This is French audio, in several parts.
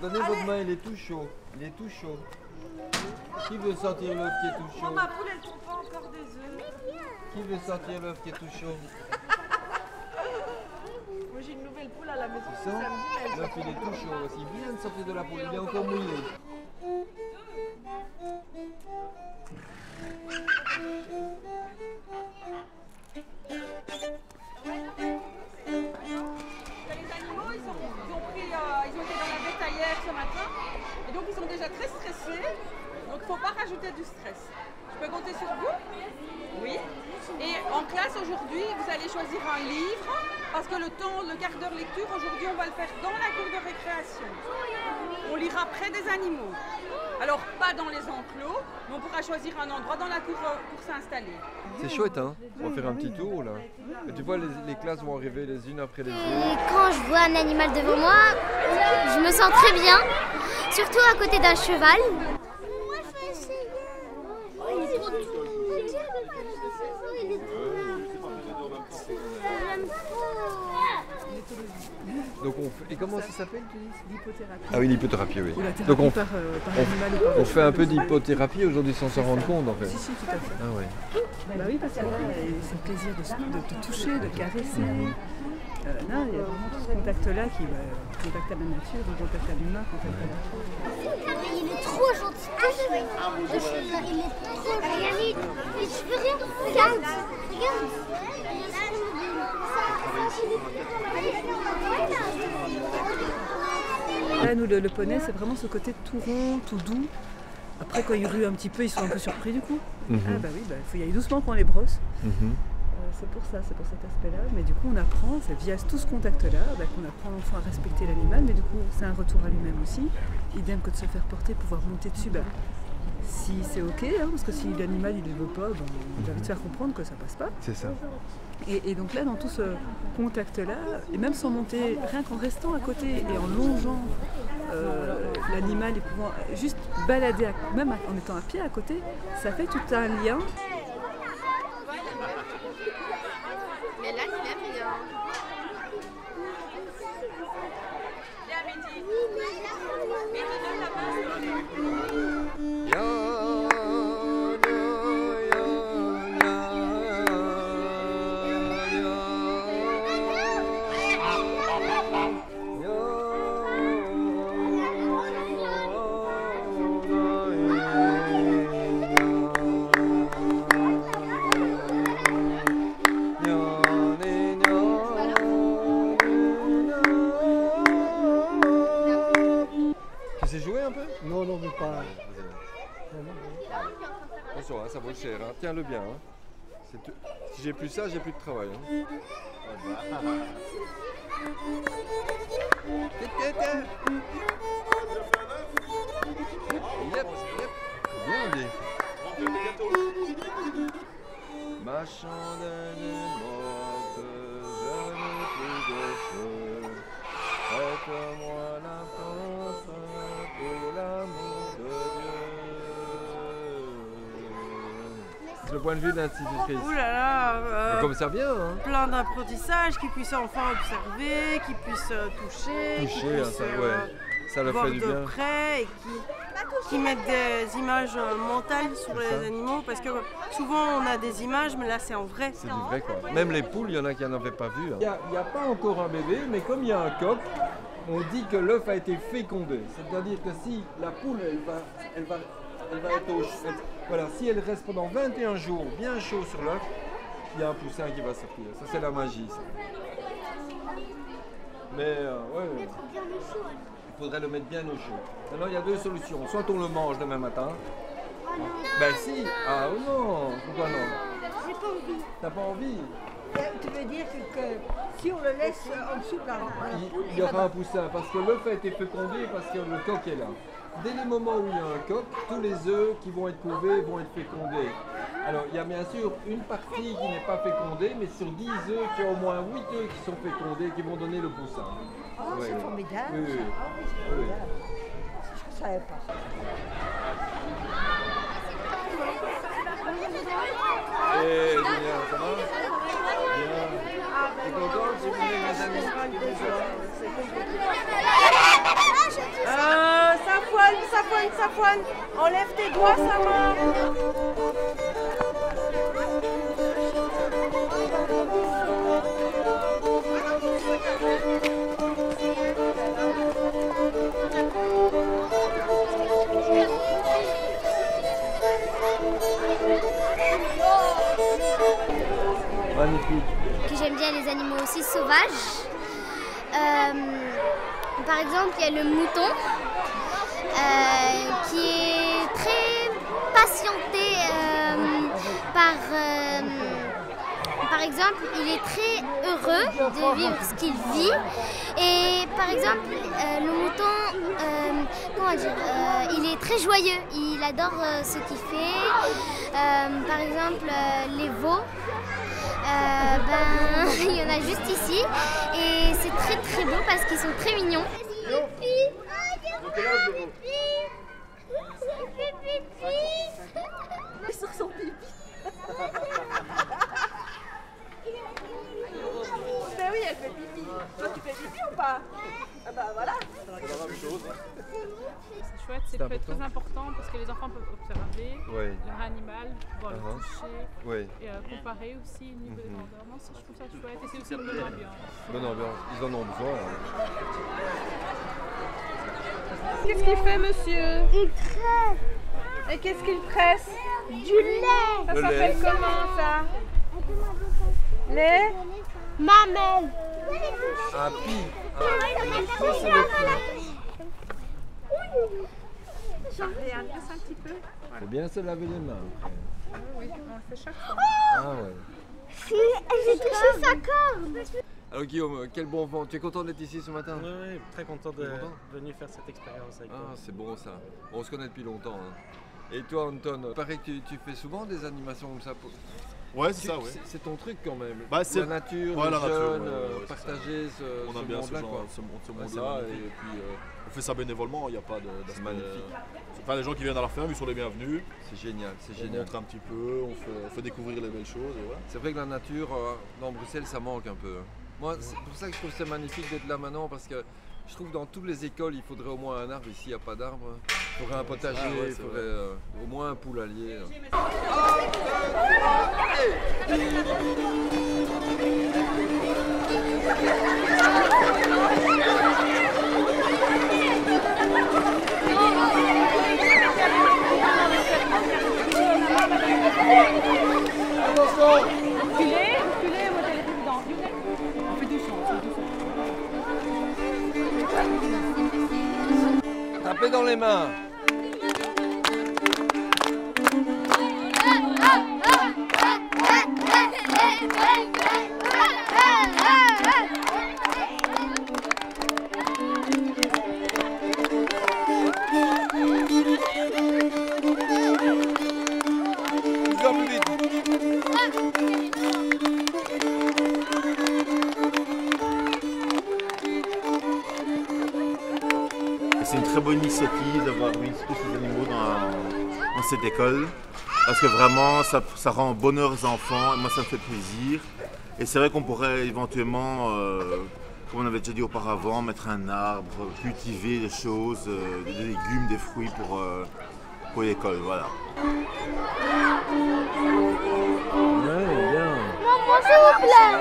Tenez votre main, il est tout chaud. Il est tout chaud. Qui veut sentir l'œuf qui est tout chaud? Ma poule, elle trouve pas encore des œufs. Qui veut sentir l'œuf qui est tout chaud? Moi, j'ai une nouvelle poule à la maison. Tu sens? L'œuf, il est tout chaud aussi. Il vient de sortir de la poule, il est encore mouillé. Ils ont été dans la bétaillère ce matin et donc ils sont déjà très stressés, donc il ne faut pas rajouter du stress. Je peux compter sur vous? Oui. Et en classe aujourd'hui, vous allez choisir un livre parce que le quart d'heure lecture, aujourd'hui on va le faire dans la cour de récréation. On lira près des animaux. Alors pas dans les enclos, mais on pourra choisir un endroit dans la cour pour s'installer. C'est chouette, hein? On va faire un petit tour là. Et tu vois, les classes vont arriver les unes après les autres. Et quand je vois un animal devant moi, je me sens très bien, surtout à côté d'un cheval. Moi, je vais essayer. Il est trop doux. Donc on fait... Et comment ça s'appelle, tu dis? L'hypothérapie. Ah oui, l'hypothérapie, oui. Ou la Donc thérapie par animal ou par on fait un peu d'hypothérapie aujourd'hui sans s'en rendre compte en fait. Si, tout à fait. Ah ouais. Bah oui, parce que là, c'est le plaisir de te toucher, de caresser. Là, il y a vraiment tout ce contact-là qui va contact à la nature, contact à l'humain, contact à la nature. Il est trop gentil. Il est trop gentil. Mais je veux rien. Regarde. Regarde. Là, nous, le poney, c'est vraiment ce côté tout rond, tout doux. Après, quand ils ruent un petit peu, ils sont un peu surpris du coup. Ah bah oui, il faut y aller doucement quand on les brosse. C'est pour ça, c'est pour cet aspect-là. Mais du coup, on apprend, c'est via tout ce contact-là qu'on apprend l'enfant à respecter l'animal. Mais du coup, c'est un retour à lui-même aussi. Idem que de se faire porter, pouvoir monter dessus. Bah, si c'est ok, hein, parce que si l'animal il ne veut pas, ben, on va vite faire comprendre que ça passe pas. C'est ça. Et donc là, dans tout ce contact-là, et même sans monter, rien qu'en restant à côté et en longeant l'animal et pouvant juste balader, même en étant à pied à côté, ça fait tout un lien. Mais là, il aime bien. Non, non, mais pas. Attention, hein, ça vaut cher. Hein. Tiens-le bien. Hein. Si j'ai plus ça, j'ai plus de travail. Hein. Yep, yep. Bien dit. Ma chandelle est morte, je n'ai plus de feu. Prête-moi la France pour l'amour de Dieu. C'est le point de vue de l'institutrice. Ouh là là, Comme ça vient, hein. plein d'apprentissages, qu'ils puissent enfin observer, qu'ils puissent toucher, qu'ils Toucher, puissent ça leur voir fait du bien. de près et qui mettent des images mentales sur C'est les ça. animaux parce que souvent on a des images mais là c'est en vrai. C'est du vrai quoi. Même les poules, il y en a qui n'en avaient pas vu. Hein. Il n'y a pas encore un bébé, mais comme il y a un coq, on dit que l'œuf a été fécondé. C'est-à-dire que si la poule, elle va être voilà, si elle reste pendant 21 jours bien chaud sur l'œuf, il y a un poussin qui va sortir. Ça, c'est la magie, ça. Mais ouais, il faudrait le mettre bien au chaud. Maintenant, il y a deux solutions. Soit on le mange demain matin. Ben si. Ah non. Pourquoi non? J'ai pas envie. T'as pas envie? Tu veux dire que si on le laisse en dessous de la Il y aura un poussin parce que l'œuf a été fécondé parce que le coq est là. Dès le moment où il y a un coq, tous les œufs qui vont être couvés vont être fécondés. Alors il y a bien sûr une partie qui n'est pas fécondée, mais sur 10 œufs, il y a au moins 8 œufs qui sont fécondés qui vont donner le poussin. Oh, Ouais. c'est formidable. Oui, oui. Ça. Ah oui, c'est formidable. Je ne savais pas. Et Julien, ça va? Bien. T'es content? J'ai vu mes amis. Safouane. Enlève tes doigts, ça va. Magnifique. Que j'aime bien les animaux aussi sauvages. Par exemple, il y a le mouton qui est très patienté par exemple, il est très heureux de vivre ce qu'il vit. Et par exemple, le mouton, il est très joyeux. Il adore ce qu'il fait. Par exemple, les veaux. Il y en a juste ici et c'est très très beau parce qu'ils sont très mignons. Sur son pipi. Ben oui, elle fait pipi. Toi, tu fais pipi ou pas? Ah bah voilà. C'est chouette, c'est très important parce que les enfants peuvent observer leur animal, pouvoir le toucher et comparer aussi au niveau de grandeur. Non, je trouve ça chouette et c'est aussi une bonne ambiance. Bonne ambiance, ils en ont besoin. Qu'est-ce qu'il fait, monsieur? Il crève Et qu'est-ce qu'il presse? du lait. Ça s'appelle comment ça? Les Mamelle. Un pi. Regarde, laisse un petit peu. Faut bien se laver les mains. Oui, on le fait chaque fois. Ah ouais. J'ai touché sa corde. Alors Guillaume, quel bon vent. Tu es content d'être ici ce matin? Oui, très content de Content venir faire cette expérience avec toi. Ah, c'est bon ça. On se connaît depuis longtemps. Hein. Et toi Anton, il paraît que tu fais souvent des animations comme ça. Ouais, c'est ça, ouais. C'est ton truc quand même. Bah, c'est la nature, ouais, les la nature, jeunes, ouais, partager ce on aime bien monde-là. ce c'est monde-là et magnifique. puis on fait ça bénévolement, il n'y a pas de. C'est magnifique. Enfin, les gens qui viennent à la ferme, ils sont les bienvenus. C'est génial, c'est On génial. montre un petit peu, on fait découvrir les belles choses et voilà. C'est vrai que la nature, dans Bruxelles, ça manque un peu. Moi, c'est pour ça que je trouve que c'est magnifique d'être là maintenant, parce que je trouve que dans toutes les écoles, il faudrait au moins un arbre. Ici, il n'y a pas d'arbre. Il faudrait un potager, il faudrait au moins un poulailler. Reculez, modèle président. On fait doucement, Tapez dans les mains. Plus vite. C'est une très bonne initiative d'avoir mis tous ces animaux dans cette école parce que vraiment ça rend bonheur aux enfants et moi ça me fait plaisir. Et c'est vrai qu'on pourrait éventuellement, comme on avait déjà dit auparavant, mettre un arbre, cultiver des choses, des légumes, des fruits pour l'école. Voilà. Ouais, bien. Maman, s'il vous plaît.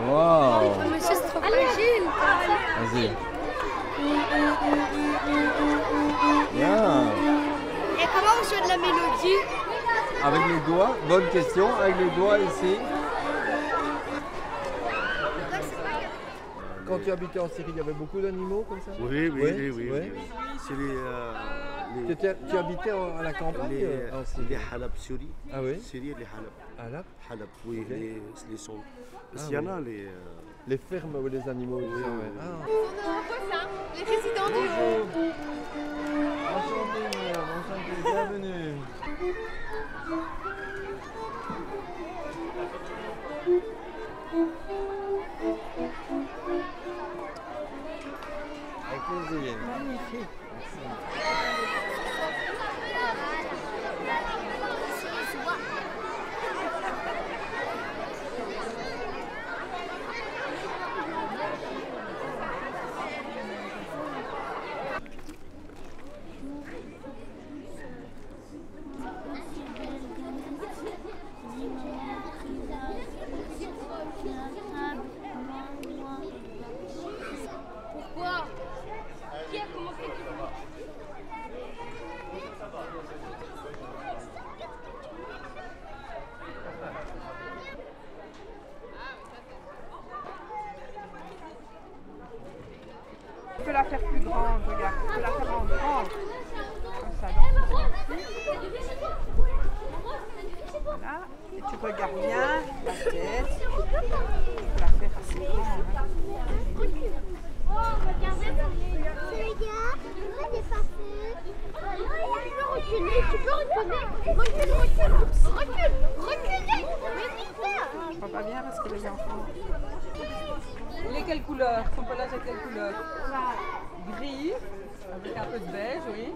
Waouh. Monsieur, c'est trop fragile. Vas-y. Bien. Et comment on joue de la mélodie? Avec les doigts, bonne question. Avec les doigts ici. Quand tu habitais en Syrie, il y avait beaucoup d'animaux comme ça? Oui. Ouais. C'est Tu habitais à la campagne en Syrie? les Halab Syrie. Ah oui? Syrie, les Halab. Halab? Halab, oui, Ok. les sons. Ah Il y en a les. Les fermes où les animaux. Oui, ouais. Ah. Les résidents du Enchanté, madame, enchanté, bienvenue. Avec plaisir. Magnifique. Merci. faire plus grande, regarde. Tu peux la faire en grande. Comme ça, donc voilà. Et tu regardes bien la tête. Tu peux la faire assez grande. Oh, regardez, c'est les gars. Moi, j'ai pas fait. Tu peux reculer, tu peux reculer. Recule. Reculez. Mais vite. Je vois pas bien parce que les enfants. Il est quelle couleur? Son pelage est quelle couleur? Gris, avec un peu de beige, oui.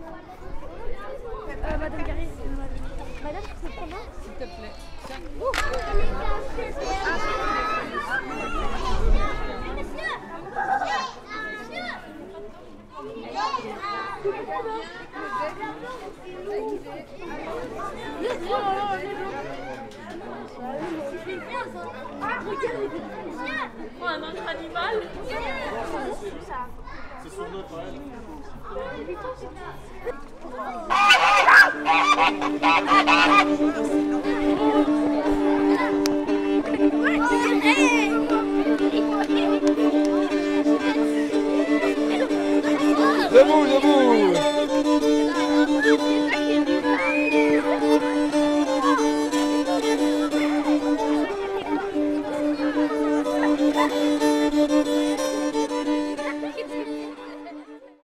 Madame Gary, madame, c'est comment? S'il te plaît. Tiens. Oh, un autre animal. C'est son autre.